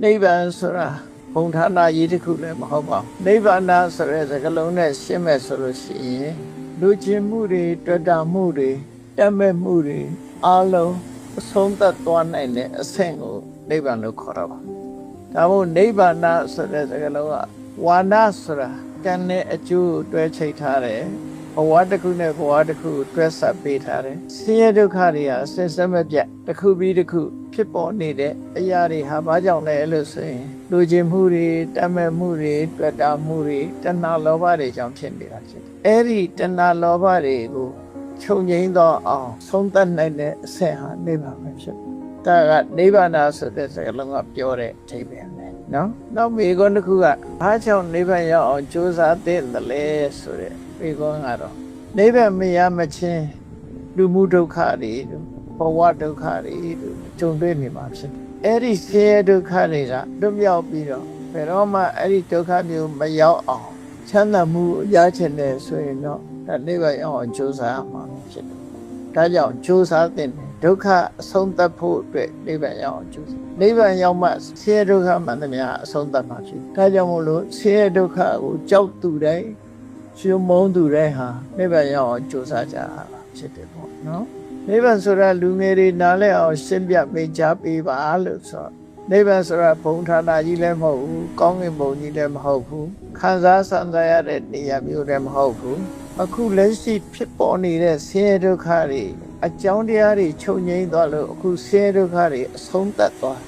နိဗ္ဗာန်ဆိုတာဘုံဌာနကြီးတစ်ခုလည်းမဟုတ်ပါဘူးနိဗ္ဗာန်ဆိုတဲ့စကားလုံးနဲ့ရှင်းမဲ့ဆိုလို့ရှိရင်လူချင်းမှုတွေတွေ့တာမှုတွေတက်မဲ့မှုတွေအလုံးအဆုံးသတ်သွားနိုင်တဲ့အဆင့်ကိုနိဗ္ဗာန်လို့ခေါ်တော့ပါဒါမို့နိဗ္ဗာန်ဆိုတဲ့စကားလုံးကဝါနာဆိုတာကံနဲ့အကျိုးတွဲချိတ်ထားတယ်ဘဝတစ်ခုနဲ့ဘဝတစ်ခုတွဲဆက်ပေးထားတယ်ဆင်းရဲဒုက္ခတွေဟာအစစ်စမပြတ်တစ်ခုပြီးတစ်ခုဖြစ်ပေါ်နေတဲ့အရာတွေဟာဘာကြောင့်လဲလို့ဆိုရင်လူချင်းမှုတွေတတ်မဲ့မှုတွေတွေ့တာမှုတွေတဏှာလောဘတွေကြောင့်ဖြစ်နေတာဖြစ်တယ်အဲ့ဒီတဏှာလောဘတွေကိုချုပ်ငြိမ်းသောအောင်ဆုံးသက်နိုင်တဲ့အဆင့်ဟာနိဗ္ဗာန်ပဲဖြစ်တယ်ဒါကနိဗ္ဗာန်ဆိုတဲ့စကားလုံးကပြောတဲ့အထိပ္ပယ်ပဲနော်နောက်မိကွန်းတစ်ခုကဘာကြောင့်နိဗ္ဗာန်ရောက်အောင်ကြိုးစားသင့်တယ်လဲဆိုတဲ့မိကွန်းကတော့နိဗ္ဗာန်မရမချင်းလူမှုဒုက္ခတွေဘဝဒုက္ခတွေကြုံတွေ့နေမှာဖြစ်တယ်အဲ့ဒီဆင်းရဲဒုက္ခတွေကလွတ်မြောက်ပြီးတော့ဘယ်တော့မှအဲ့ဒီဒုက္ခမျိုးမရောက်အောင်ချမ်းသာမှုရချင်တယ်ဆိုရင်တော့ဒါနိဗ္ဗာန်ရောက်အောင်ကြိုးစားရမှာဖြစ်တယ်ဒါကြောင့်ကြိုးစားသင့်တယ်ဒုက္ခအဆုံးသတ်ဖို့အတွက်နိဗ္ဗာန်ရောက်အောင်ကြိုးစားနိဗ္ဗာန်ရောက်မှဆင်းရဲဒုက္ခမှန်သမျှအဆုံးသတ်မှာဖြစ်ဒါကြောင့်မို့လို့ဆင်းရဲဒုက္ခကိုကြောက်သူတိုင်းရှင်မုန်းသူတိုင်းဟာနိဗ္ဗာန်ရောက်အောင်ကြိုးစားကြတာဖြစ်တယ်ပေါ့နော်နိဗ္ဗာန်ဆိုတာလူငယ်တွေနားလည်အောင်ရှင်းပြပေးကြပေးပါလို့ဆိုနိဗ္ဗာန်ဆိုတာဘုံဌာနကြီးလည်းမဟုတ်ဘူးကောင်းကင်ဘုံကြီးလည်းမဟုတ်ဘူးခံစားဆန္ဒရတဲ့နေရာမျိုးလည်းမဟုတ်ဘူးအခုလက်ရှိဖြစ်ပေါ်နေတဲ့ဆင်းရဲဒုက္ခတွေအကြောင်းတရားတွေချုပ်ငြိမ်းသွားလို့အခုဆင်းရဲဒုက္ခတွေအဆုံးသတ်သွား